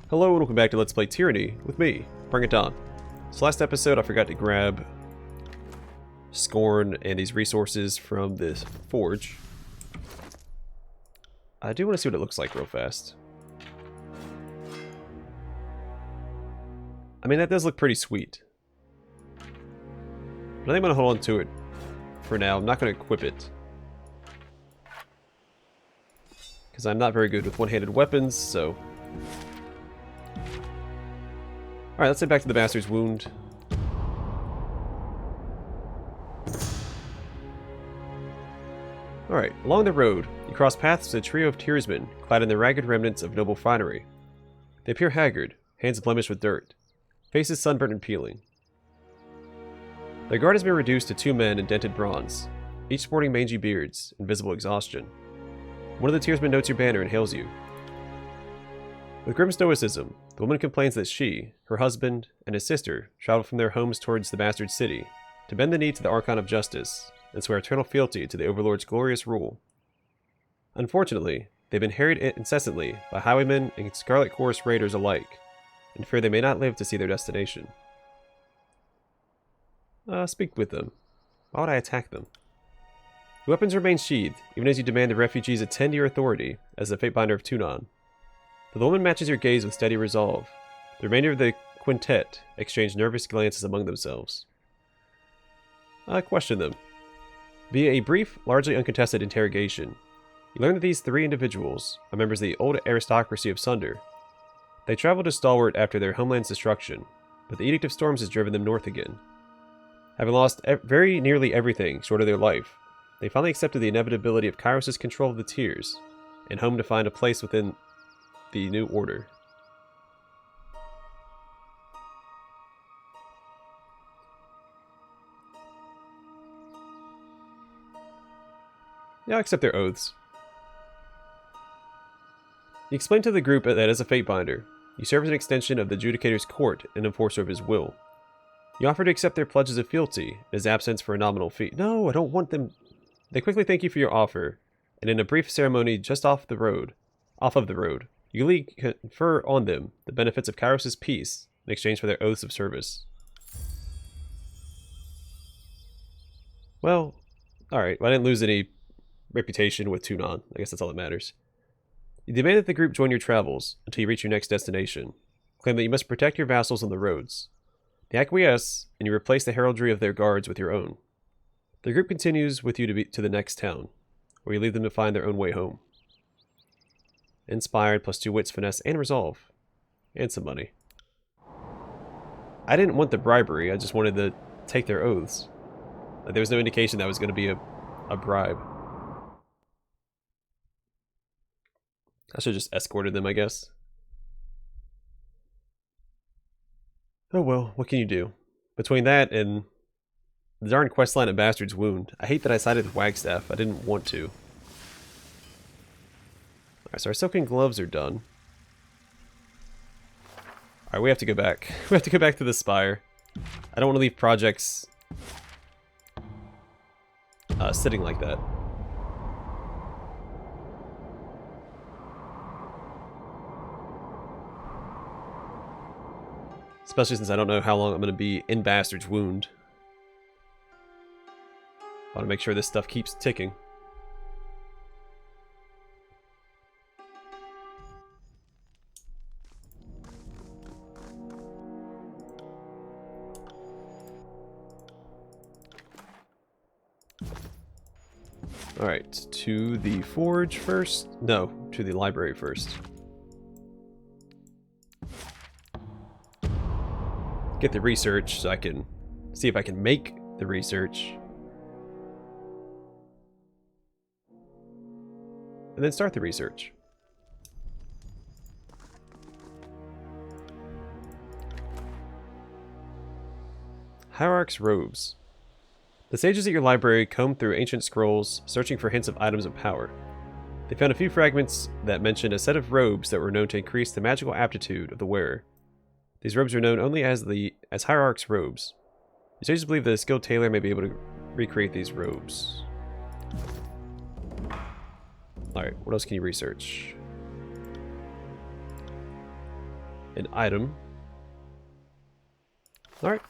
Hello and welcome back to Let's Play Tyranny with me, Bring It On. So last episode I forgot to grab Scorn and these resources from this forge. I do want to see what it looks like real fast. I mean, that does look pretty sweet. But I think I'm going to hold on to it for now. I'm not going to equip it, because I'm not very good with one-handed weapons, so... Alright, let's head back to the Bastard's Wound. Alright, along the road, you cross paths with a trio of tiersmen, clad in the ragged remnants of noble finery. They appear haggard, hands blemished with dirt, faces sunburnt and peeling. Their guard has been reduced to 2 men in dented bronze, each sporting mangy beards and visible exhaustion. One of the tiersmen notes your banner and hails you. With grim stoicism, the woman complains that she, her husband, and his sister traveled from their homes towards the bastard city to bend the knee to the Archon of Justice and swear eternal fealty to the Overlord's glorious rule. Unfortunately, they've been harried incessantly by highwaymen and Scarlet Chorus raiders alike, and fear they may not live to see their destination. Speak with them. Why would I attack them? The weapons remain sheathed, even as you demand the refugees attend to your authority as the Fatebinder of Tunon. The woman matches your gaze with steady resolve. The remainder of the quintet exchange nervous glances among themselves. Question them. Via a brief, largely uncontested interrogation, you learn that these 3 individuals are members of the old aristocracy of Sunder. They traveled to Stalwart after their homeland's destruction, but the Edict of Storms has driven them north again. Having lost very nearly everything short of their life, they finally accepted the inevitability of Kyros' control of the tiers, and home to find a place within the new order. Yeah, I'll accept their oaths. You explain to the group that as a Fatebinder, you serve as an extension of the Judicator's court and enforcer of his will. You offer to accept their pledges of fealty in his absence for a nominal fee. No, I don't want them. They quickly thank you for your offer, and in a brief ceremony just off of the road, you confer on them the benefits of Kyros' peace in exchange for their oaths of service. Well, alright, I didn't lose any reputation with Tunon. I guess that's all that matters. You demand that the group join your travels until you reach your next destination. Claim that you must protect your vassals on the roads. They acquiesce, and you replace the heraldry of their guards with your own. The group continues with you to the next town, where you leave them to find their own way home. Inspired plus 2 wits, finesse, and resolve. And some money. I didn't want the bribery, I just wanted to take their oaths. There was no indication that was going to be a bribe. I should have just escorted them, I guess. Oh well, what can you do? Between that and the darn questline of Bastard's Wound, I hate that I sided with Wagstaff. I didn't want to. Alright, so our soaking gloves are done. Alright, we have to go back. We have to go back to the spire. I don't want to leave projects sitting like that. Especially since I don't know how long I'm going to be in Bastard's Wound. I want to make sure this stuff keeps ticking. Alright, to the forge first? No, to the library first. Get the research so I can see if I can make the research. And then start the research. Hierarch's robes. The sages at your library combed through ancient scrolls, searching for hints of items of power. They found a few fragments that mentioned a set of robes that were known to increase the magical aptitude of the wearer. These robes are known only as Hierarch's robes. The sages believe that a skilled tailor may be able to recreate these robes. Alright, what else can you research? an item. Alright.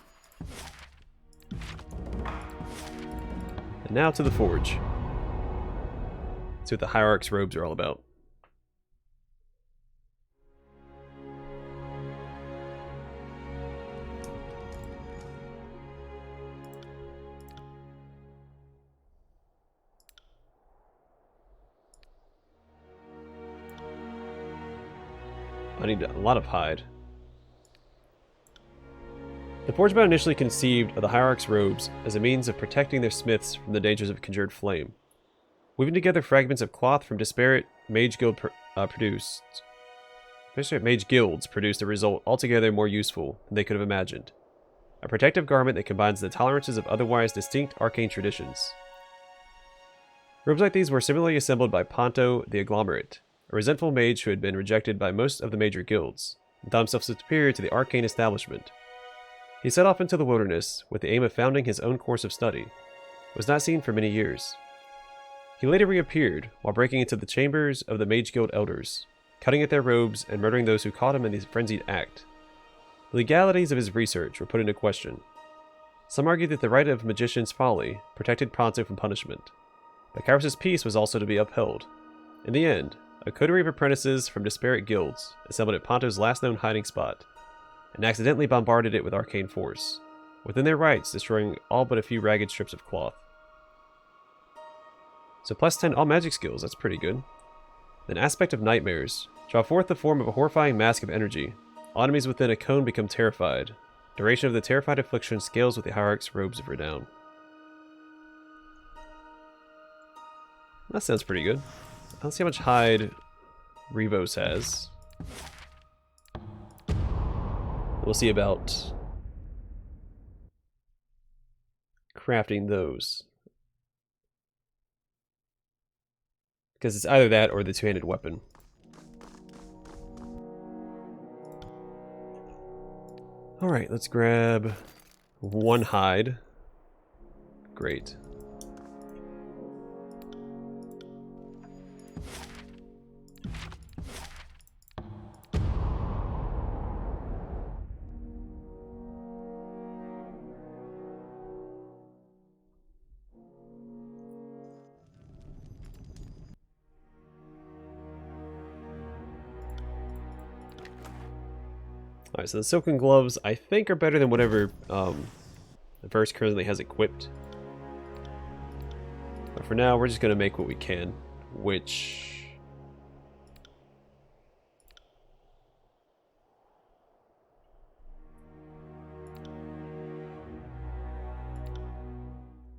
And now to the forge. See what the Hierarch's robes are all about. I need a lot of hide. The forgemen initially conceived of the Hierarch's robes as a means of protecting their smiths from the dangers of conjured flame. Weaving together fragments of cloth from disparate mage guilds produced a result altogether more useful than they could have imagined. A protective garment that combines the tolerances of otherwise distinct arcane traditions. Robes like these were similarly assembled by Ponto the Agglomerate, a resentful mage who had been rejected by most of the major guilds, and thought himself superior to the arcane establishment. He set off into the wilderness with the aim of founding his own course of study. Was not seen for many years. He later reappeared while breaking into the chambers of the Mage Guild elders, cutting at their robes and murdering those who caught him in the frenzied act. The legalities of his research were put into question. Some argued that the right of magician's folly protected Ponto from punishment, but Kyros' peace was also to be upheld. In the end, a coterie of apprentices from disparate guilds assembled at Ponto's last known hiding spot, and accidentally bombarded it with arcane force, within their rights destroying all but a few ragged strips of cloth. So plus 10 all magic skills, that's pretty good. Then aspect of nightmares. Draw forth the form of a horrifying mask of energy. All enemies within a cone become terrified. Duration of the terrified affliction scales with the Hierarch's robes of renown. That sounds pretty good. I don't see how much hide Revos has. We'll see about crafting those. Because it's either that or the two-handed weapon. Alright, let's grab one hide. Great. Alright, so the silken gloves, I think, are better than whatever the verse currently has equipped. But for now, we're just going to make what we can, which...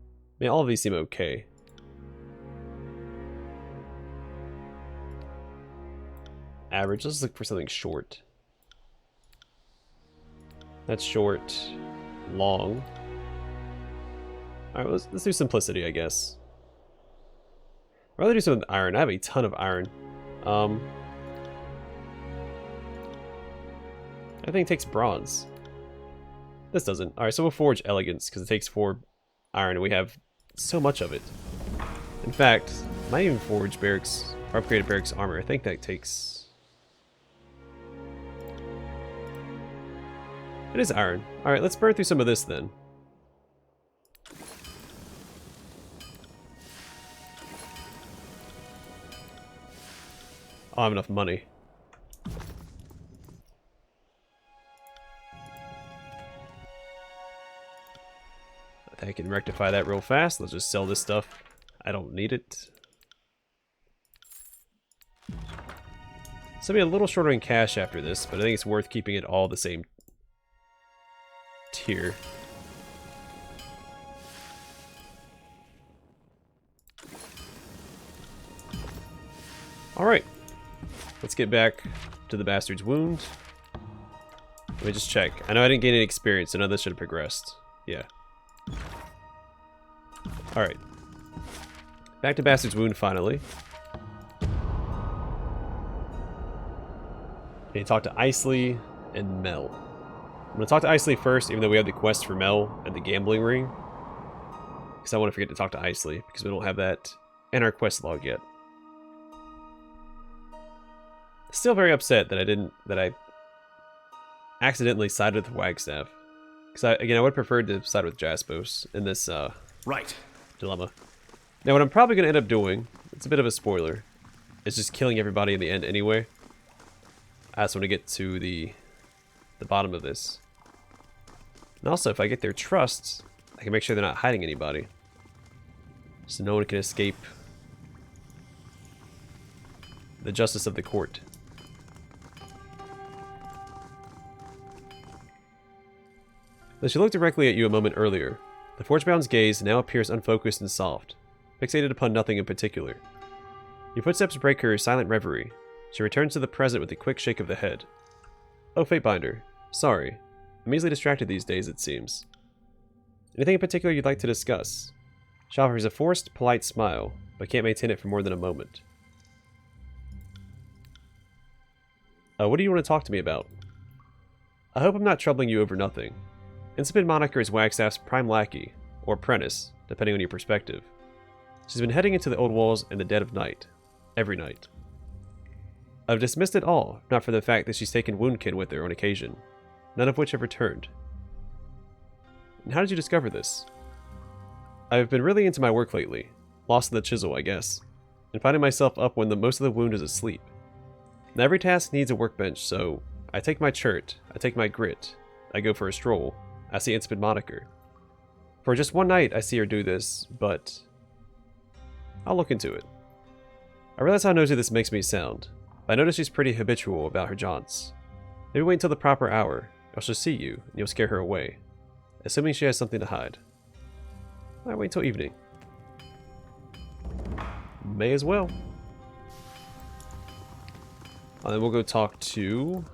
I mean, all of these seem okay. Average, let's look for something short. That's short. Long. Alright, let's do simplicity, I guess. I'd rather do something with iron. I have a ton of iron. I think it takes bronze. This doesn't. Alright, so we'll forge elegance, because it takes 4 iron, and we have so much of it. In fact, I might even forge barracks, or upgraded barracks armor. I think that takes... It is iron. Alright, let's burn through some of this then. I don't have enough money. I think I can rectify that real fast. Let's just sell this stuff. I don't need it. It's gonna be a little shorter in cash after this, but I think it's worth keeping it all the same tier. Alright. Let's get back to the bastard's wound. Let me just check. I know I didn't gain any experience, so none of this should have progressed. Yeah. Alright. Back to bastard's wound finally. Okay, talk to Isley and Mel. I'm going to talk to Isley first, even though we have the quest for Mel at the gambling ring. Because I want to forget to talk to Isley, because we don't have that in our quest log yet. Still very upset that I accidentally sided with Wagstaff. Because, again, I would have preferred to side with Jaspos in this Right. dilemma. Now, what I'm probably going to end up doing, it's a bit of a spoiler, is just killing everybody in the end anyway. I just want to get to the bottom of this. And also, if I get their trust, I can make sure they're not hiding anybody. So no one can escape the justice of the court. Though she looked directly at you a moment earlier, the Forgebound's gaze now appears unfocused and soft, fixated upon nothing in particular. Your footsteps break her silent reverie. She returns to the present with a quick shake of the head. Oh, Fatebinder. Sorry. I'm easily distracted these days, it seems. Anything in particular you'd like to discuss? She offers a forced, polite smile, but can't maintain it for more than a moment. What do you want to talk to me about? I hope I'm not troubling you over nothing. Incipit moniker is Wagstaff's prime lackey, or apprentice, depending on your perspective. She's been heading into the old walls in the dead of night. Every night. I've dismissed it all, not for the fact that she's taken Woundkin with her on occasion, none of which have returned. And how did you discover this? I've been really into my work lately, lost in the chisel, I guess, and finding myself up when most of the wound is asleep. And every task needs a workbench, so I take my chert, I take my grit, I go for a stroll, I see Incipit moniker. For just one night I see her do this, but I'll look into it. I realize how nosy this makes me sound, but I notice she's pretty habitual about her jaunts. Maybe wait until the proper hour, or she'll see you, and you'll scare her away, assuming she has something to hide. I wait till evening. May as well. And then we'll go talk to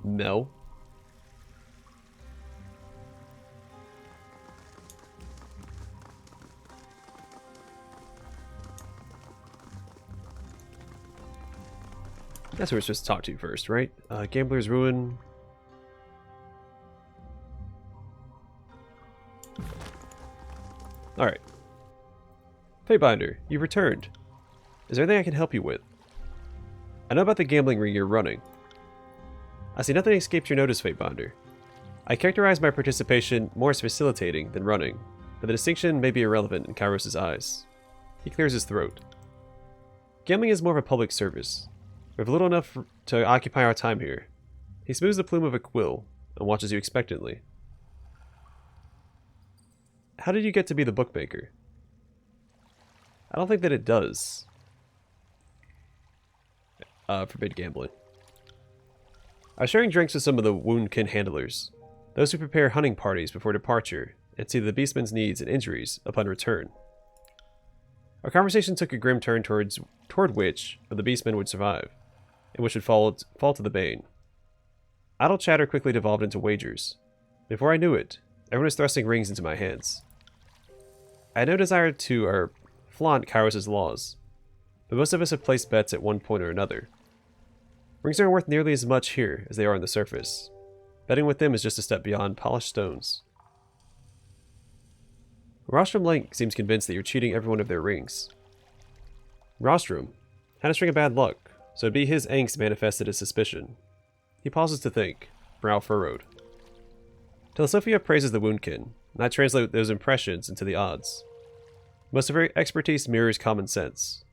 Mel. That's who we're supposed to talk to first, right? Gambler's Ruin. Alright. Fatebinder, you've returned. Is there anything I can help you with? I know about the gambling ring you're running. I see nothing escapes your notice, Fatebinder. I characterize my participation more as facilitating than running, but the distinction may be irrelevant in Kyros' eyes. He clears his throat. Gambling is more of a public service. We have little enough to occupy our time here. He smooths the plume of a quill and watches you expectantly. How did you get to be the bookmaker? I don't think that it does. Forbid gambling. I was sharing drinks with some of the Woundkin handlers, those who prepare hunting parties before departure and see the beastmen's needs and injuries upon return. Our conversation took a grim turn toward which of the beastmen would survive, and which would fall to the bane. Idle chatter quickly devolved into wagers. Before I knew it, everyone was thrusting rings into my hands. I had no desire to flaunt Kyros' laws, but most of us have placed bets at one point or another. Rings aren't worth nearly as much here as they are on the surface. Betting with them is just a step beyond polished stones. Rostrum Link seems convinced that you're cheating every one of their rings. Rostrum had a string of bad luck, so it'd be his angst manifested as suspicion. He pauses to think, brow furrowed. Telesopia praises the Woundkin, and I translate those impressions into the odds. Most of her expertise mirrors common sense.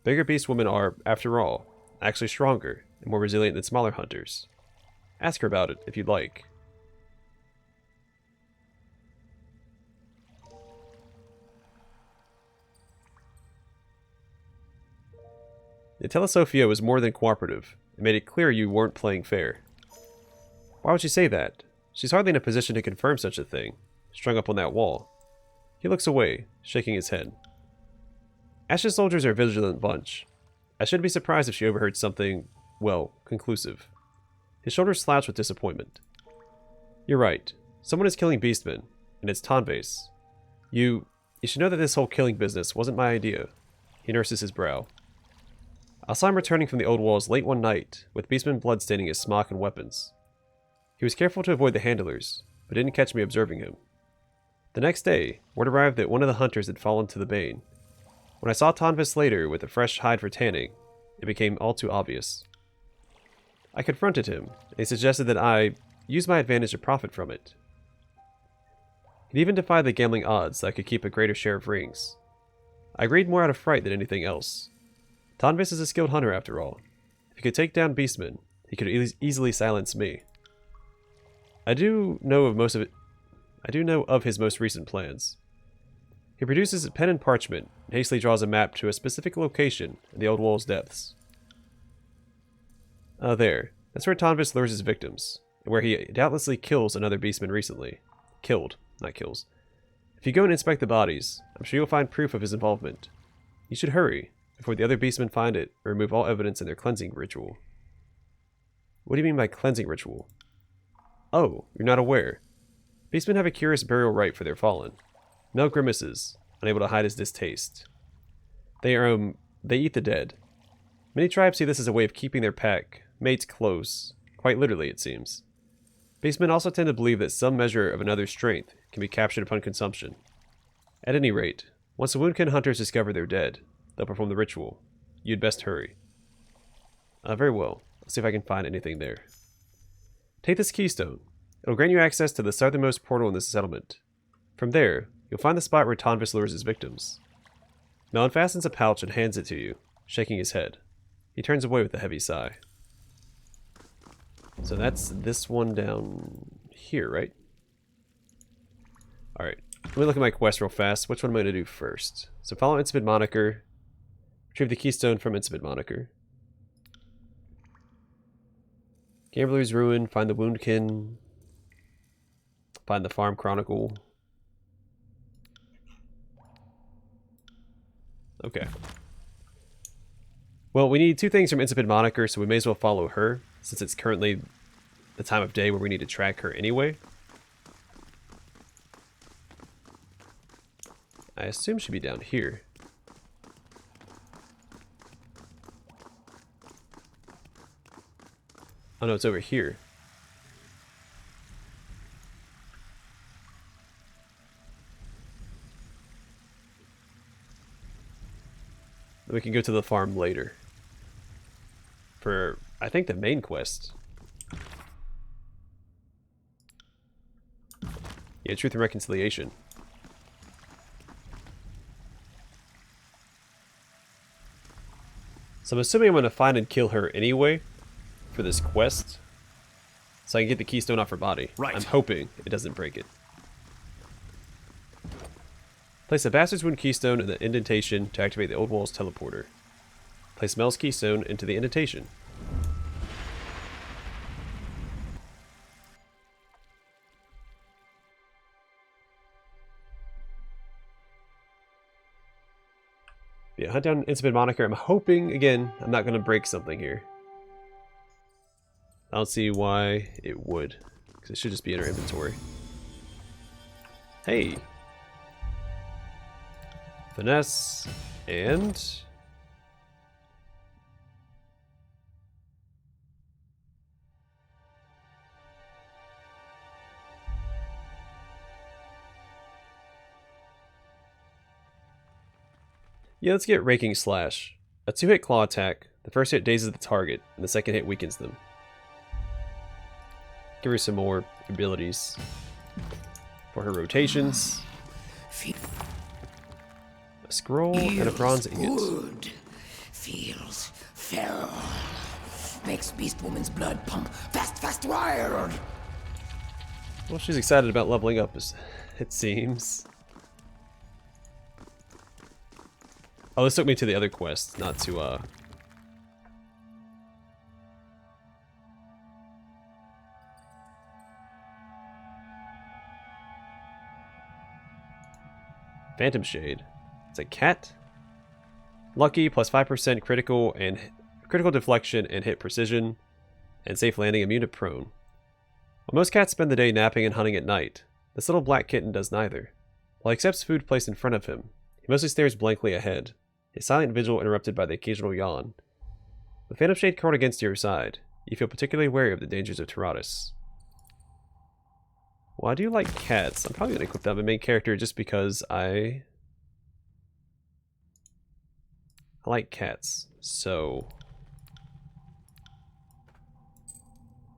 Bigger beast women are, after all, actually stronger and more resilient than smaller hunters. Ask her about it if you'd like. The Telesofia was more than cooperative and made it clear you weren't playing fair. Why would she say that? She's hardly in a position to confirm such a thing, strung up on that wall. He looks away, shaking his head. Ash's soldiers are a vigilant bunch. I shouldn't be surprised if she overheard something, well, conclusive. His shoulders slouch with disappointment. You're right. Someone is killing beastmen, and it's Tonbase. You should know that this whole killing business wasn't my idea. He nurses his brow. I saw him returning from the old walls late one night, with beastmen blood staining his smock and weapons. He was careful to avoid the handlers, but didn't catch me observing him. The next day, word arrived that one of the hunters had fallen to the bane. When I saw Tonvis later with a fresh hide for tanning, it became all too obvious. I confronted him, and he suggested that I use my advantage to profit from it. He'd even defy the gambling odds that I could keep a greater share of rings. I agreed more out of fright than anything else. Tonvis is a skilled hunter after all. If he could take down beastmen, he could easily silence me. I do know of his most recent plans. He produces a pen and parchment and hastily draws a map to a specific location in the old wall's depths. There. That's where Tonvis lures his victims, and where he doubtlessly kills another beastman recently. Killed, not kills. If you go and inspect the bodies, I'm sure you'll find proof of his involvement. You should hurry, before the other beastmen find it, or remove all evidence in their cleansing ritual. What do you mean by cleansing ritual? Oh, you're not aware. Beastmen have a curious burial rite for their fallen. Mel grimaces, unable to hide his distaste. They eat the dead. Many tribes see this as a way of keeping their pack, mates close, quite literally it seems. Beastmen also tend to believe that some measure of another's strength can be captured upon consumption. At any rate, once the Woundkin hunters discover they're dead, they'll perform the ritual. You'd best hurry. Very well. Let's see if I can find anything there. Take this keystone. It'll grant you access to the southernmost portal in this settlement. From there, you'll find the spot where Tonvis lures his victims. Mel unfastens a pouch and hands it to you, shaking his head. He turns away with a heavy sigh. So that's this one down here, right? Alright. Let me look at my quest real fast. Which one am I going to do first? So follow Incipit Moniker. Retrieve the keystone from Incipit Moniker. Gambler's Ruin. Find the Woundkin. Find the Farm Chronicle. Okay. Well, we need two things from Incipit Moniker, so we may as well follow her, since it's currently the time of day where we need to track her anyway. I assume she'd be down here. Oh no, it's over here. Then we can go to the farm later. For, I think, the main quest. Yeah, Truth and Reconciliation. So I'm assuming I'm going to find and kill her anyway for this quest. So I can get the keystone off her body. Right. I'm hoping it doesn't break it. Place a Bastard's Wound keystone in the indentation to activate the Old Wall's teleporter. Place Mel's keystone into the indentation. Yeah, hunt down Incipit Moniker. I'm hoping, again, I'm not going to break something here. I don't see why it would, because it should just be in our inventory. Hey! Finesse, and... yeah, let's get Raking Slash. A 2-hit claw attack. The first hit dazes the target, and the second hit weakens them. Give her some more abilities for her rotations. A scroll and a bronze ingot. Good. Feels feral. Makes Beast Woman's blood pump fast wild. Well, she's excited about leveling up, it seems. Oh, this took me to the other quest, not to, Phantom Shade. It's a cat. Lucky, plus 5% critical and critical deflection and hit precision, and safe landing, immune to prone. While most cats spend the day napping and hunting at night, this little black kitten does neither. While he accepts food placed in front of him, he mostly stares blankly ahead, his silent vigil interrupted by the occasional yawn. With Phantom Shade curled against your side, you feel particularly wary of the dangers of Tyrannis. Well, I do like cats. I'm probably going to equip that as my main character just because I like cats. So,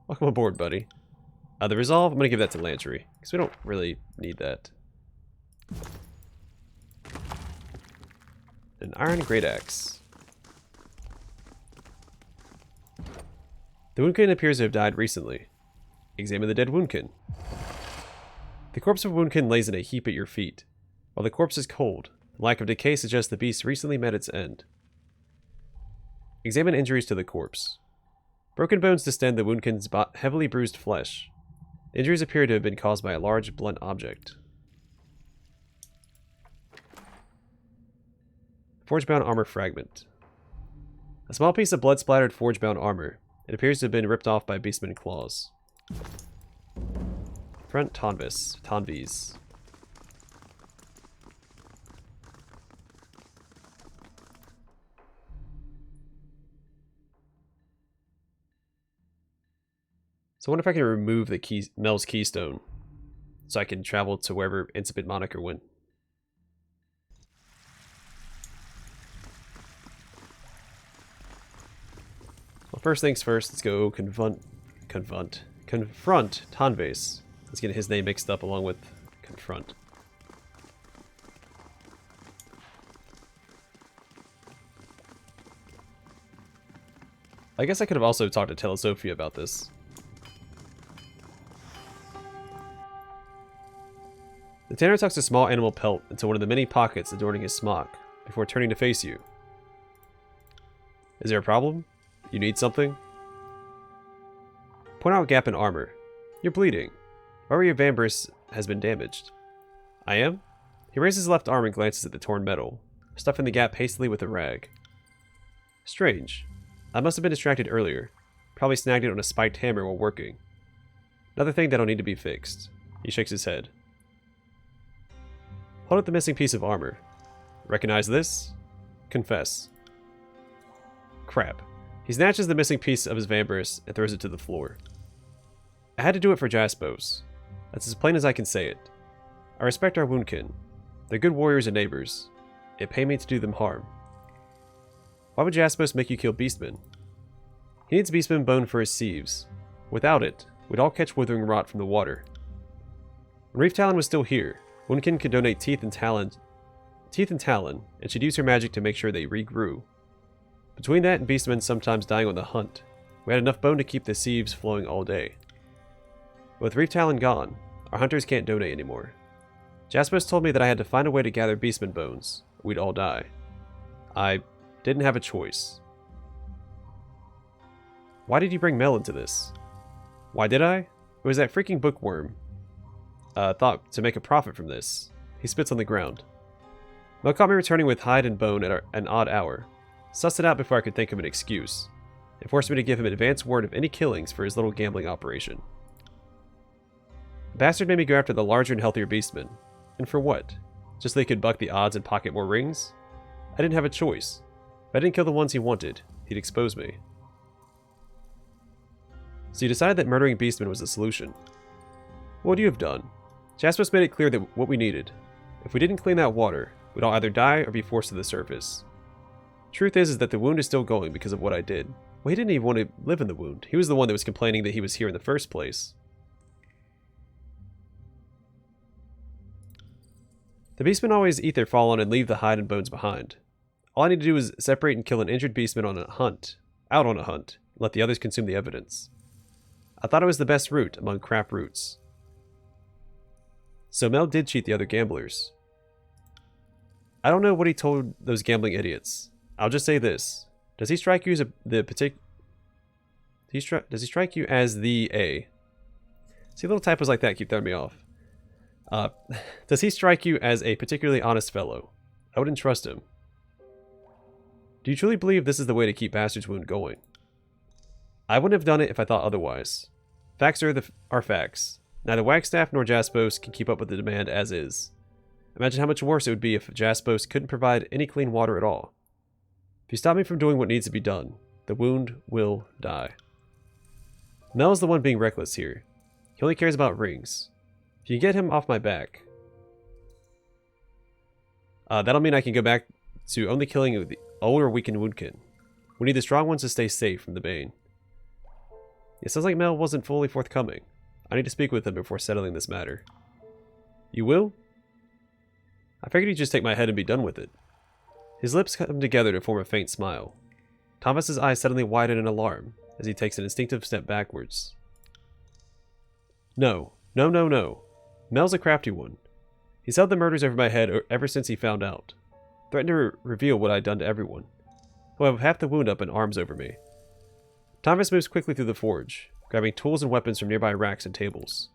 welcome aboard, buddy. The resolve, I'm going to give that to Lantry, because we don't really need that. An iron great axe. The Woundkin appears to have died recently. Examine the dead Woundkin. The corpse of a Woundkin lays in a heap at your feet. While the corpse is cold, the lack of decay suggests the beast recently met its end. Examine injuries to the corpse. Broken bones distend the Woundkin's heavily bruised flesh. Injuries appear to have been caused by a large, blunt object. Forge-bound armor fragment. A small piece of blood-splattered forge-bound armor. It appears to have been ripped off by beastmen claws. Front Tonvis. So I wonder if I can remove the Mel's keystone so I can travel to wherever Incipient Moniker went. Well, first things first, let's go confront Tonvis. Let's get his name mixed up along with confront. I guess I could have also talked to Telesophia about this. The Tanner tucks a small animal pelt into one of the many pockets adorning his smock, before turning to face you. Is there a problem? You need something? Point out a gap in armor. You're bleeding. Or your vambrace has been damaged. I am? He raises his left arm and glances at the torn metal, stuffing the gap hastily with a rag. Strange. I must have been distracted earlier. Probably snagged it on a spiked hammer while working. Another thing that'll need to be fixed. He shakes his head. Hold up the missing piece of armor. Recognize this? Confess. Crap. He snatches the missing piece of his vambrace and throws it to the floor. I had to do it for Jaspos. That's as plain as I can say it. I respect our Woundkin. They're good warriors and neighbors. It paid me to do them harm. Why would Jaspos make you kill beastmen? He needs beastman bone for his sieves. Without it, we'd all catch withering rot from the water. When Reef Talon was still here, Woundkin could donate teeth and talon, and she'd use her magic to make sure they regrew. Between that and beastmen sometimes dying on the hunt, we had enough bone to keep the sieves flowing all day. But with Reef Talon gone, our hunters can't donate anymore. Jaspos told me that I had to find a way to gather beastman bones, or we'd all die. I didn't have a choice. Why did you bring Mel into this? Why did I? It was that freaking bookworm. Thought to make a profit from this. He spits on the ground. Mel caught me returning with hide and bone at an odd hour. Sussed it out before I could think of an excuse. It forced me to give him advance word of any killings for his little gambling operation. The bastard made me go after the larger and healthier beastmen. And for what? Just so they could buck the odds and pocket more rings? I didn't have a choice. If I didn't kill the ones he wanted, he'd expose me. So you decided that murdering beastmen was the solution. What would you have done? Jaspos made it clear that what we needed. If we didn't clean that water, we'd all either die or be forced to the surface. Truth is that the wound is still going because of what I did. Well, he didn't even want to live in the wound. He was the one that was complaining that he was here in the first place. The beastmen always eat their fallen and leave the hide and bones behind. All I need to do is separate and kill an injured beastman out on a hunt, and let the others consume the evidence. I thought it was the best route among crap routes. So Mel did cheat the other gamblers. I don't know what he told those gambling idiots. I'll just say this. Does he strike you as does he strike you as the A? See, little typos like that keep throwing me off. Does he strike you as a particularly honest fellow? I wouldn't trust him. Do you truly believe this is the way to keep Bastard's Wound going? I wouldn't have done it if I thought otherwise. Facts are facts. Neither Wagstaff nor Jaspos can keep up with the demand as is. Imagine how much worse it would be if Jaspos couldn't provide any clean water at all. If you stop me from doing what needs to be done, the wound will die. Mel is the one being reckless here. He only cares about rings. If you get him off my back, that'll mean I can go back to only killing the older weakened Woundkin. We need the strong ones to stay safe from the Bane. It sounds like Mel wasn't fully forthcoming. I need to speak with him before settling this matter. You will? I figured he'd just take my head and be done with it. His lips come together to form a faint smile. Thomas's eyes suddenly widen in alarm as he takes an instinctive step backwards. No. No, no, no. Mel's a crafty one. He's held the murders over my head ever since he found out. Threatened to reveal what I'd done to everyone. He'll have half the wound up and arms over me. Thomas moves quickly through the forge, grabbing tools and weapons from nearby racks and tables.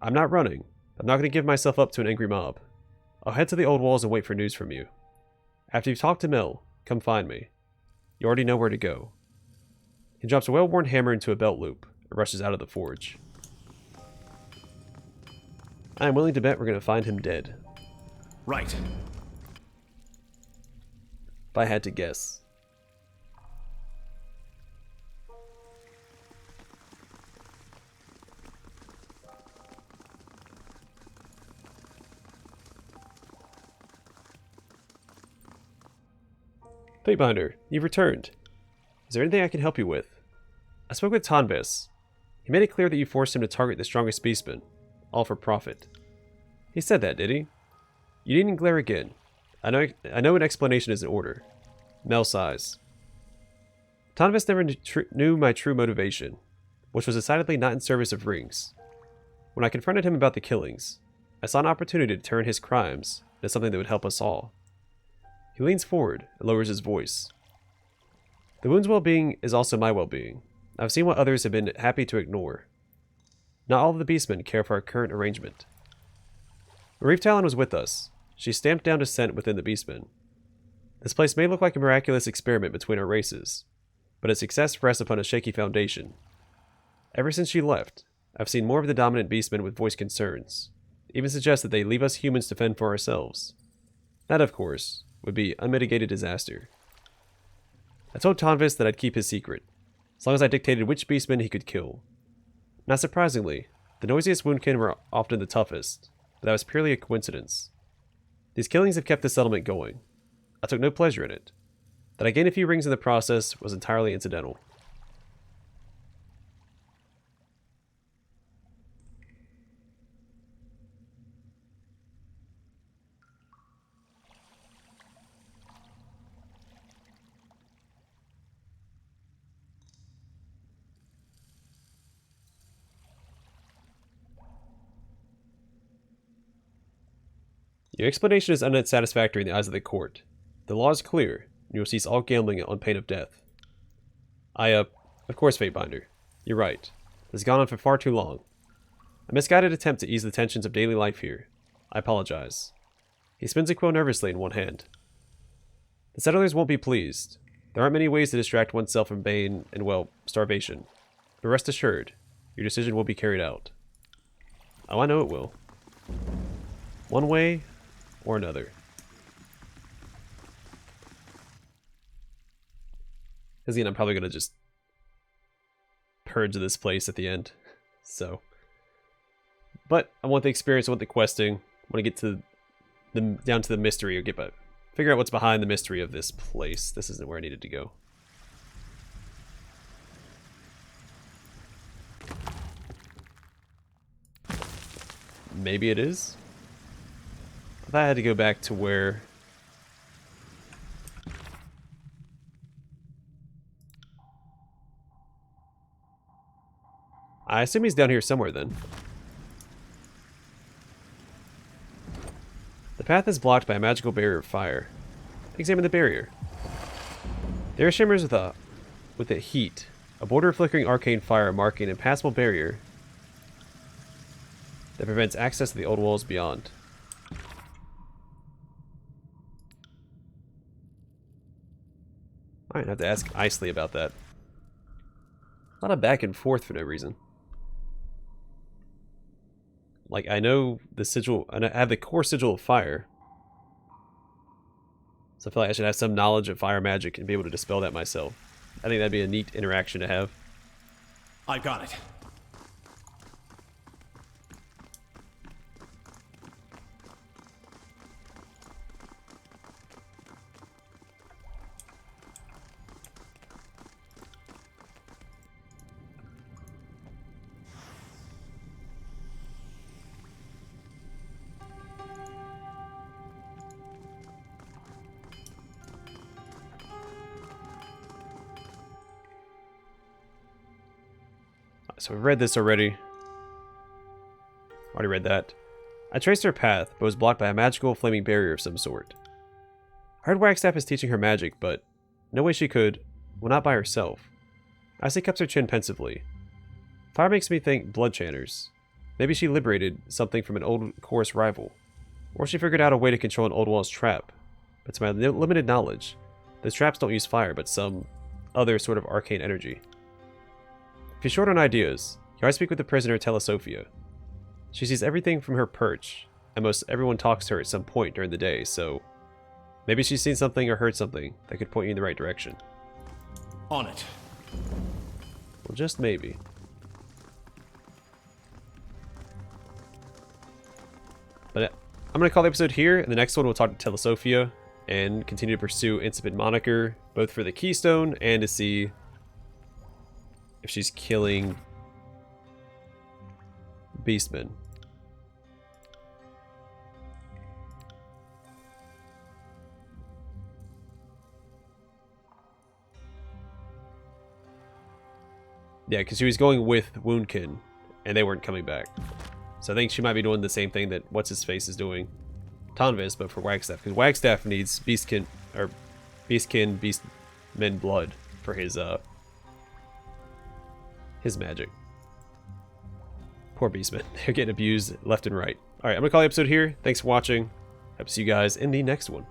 I'm not running. I'm not going to give myself up to an angry mob. I'll head to the old walls and wait for news from you. After you've talked to Mel, come find me. You already know where to go. He drops a well-worn hammer into a belt loop and rushes out of the forge. I am willing to bet we're going to find him dead. Right. If I had to guess. Fatebinder, you've returned. Is there anything I can help you with? I spoke with Tonvis. He made it clear that you forced him to target the strongest beastmen, all for profit. He said that, did he? You needn't glare again. I know an explanation is in order. Mel sighs. Tonvis never knew my true motivation, which was decidedly not in service of rings. When I confronted him about the killings, I saw an opportunity to turn his crimes into something that would help us all. He leans forward and lowers his voice. The wound's well-being is also my well-being. I've seen what others have been happy to ignore. Not all of the beastmen care for our current arrangement. Marie Talon was with us. She stamped down dissent within the beastmen. This place may look like a miraculous experiment between our races, but its success rests upon a shaky foundation. Ever since she left, I've seen more of the dominant beastmen with voiced concerns, even suggest that they leave us humans to fend for ourselves. That, of course, would be unmitigated disaster. I told Tonvis that I'd keep his secret, as long as I dictated which beastmen he could kill. Not surprisingly, the noisiest woundkin were often the toughest, but that was purely a coincidence. These killings have kept the settlement going. I took no pleasure in it. That I gained a few rings in the process was entirely incidental. Your explanation is unsatisfactory in the eyes of the court. The law is clear, and you will cease all gambling on pain of death. Of course, Fatebinder. You're right. This has gone on for far too long. A misguided attempt to ease the tensions of daily life here. I apologize. He spins a quill nervously in one hand. The settlers won't be pleased. There aren't many ways to distract oneself from pain and, well, starvation. But rest assured, your decision will be carried out. Oh, I know it will. One way or another. Because again, I'm probably going to just purge this place at the end. So, but I want the experience, I want the questing, I want to get to down to the mystery, or figure out what's behind the mystery of this place. This isn't where I needed to go. Maybe it is. I thought I had to go back to where... I assume he's down here somewhere then. The path is blocked by a magical barrier of fire. Examine the barrier. There are shimmers with the heat, a border of flickering arcane fire marking an impassable barrier that prevents access to the old walls beyond. I might have to ask Isley about that. A lot of back and forth for no reason. Like, I know the sigil, and I have the core sigil of fire. So I feel like I should have some knowledge of fire magic and be able to dispel that myself. I think that'd be a neat interaction to have. I got it. So we've read this already. Already read that. I traced her path, but was blocked by a magical flaming barrier of some sort. I heard Wagstaff is teaching her magic, but no way she could. Well, not by herself. Icy cups her chin pensively. Fire makes me think blood channers. Maybe she liberated something from an old chorus rival. Or she figured out a way to control an old wall's trap. But to my limited knowledge, those traps don't use fire, but some other sort of arcane energy. If you're short on ideas, you always speak with the prisoner Telesophia. She sees everything from her perch, and most everyone talks to her at some point during the day, so maybe she's seen something or heard something that could point you in the right direction. On it. Well, just maybe. But I'm going to call the episode here. In the next one, we'll talk to Telesophia and continue to pursue Incipient Moniker, both for the Keystone and to see if she's killing beastmen. Yeah, because she was going with Woundkin, and they weren't coming back. So I think she might be doing the same thing that What's-His-Face is doing. Tonvis, but for Wagstaff. Because Wagstaff needs beastmen blood for his magic. Poor beastmen. They're getting abused left and right. Alright, I'm going to call the episode here. Thanks for watching. Hope to see you guys in the next one.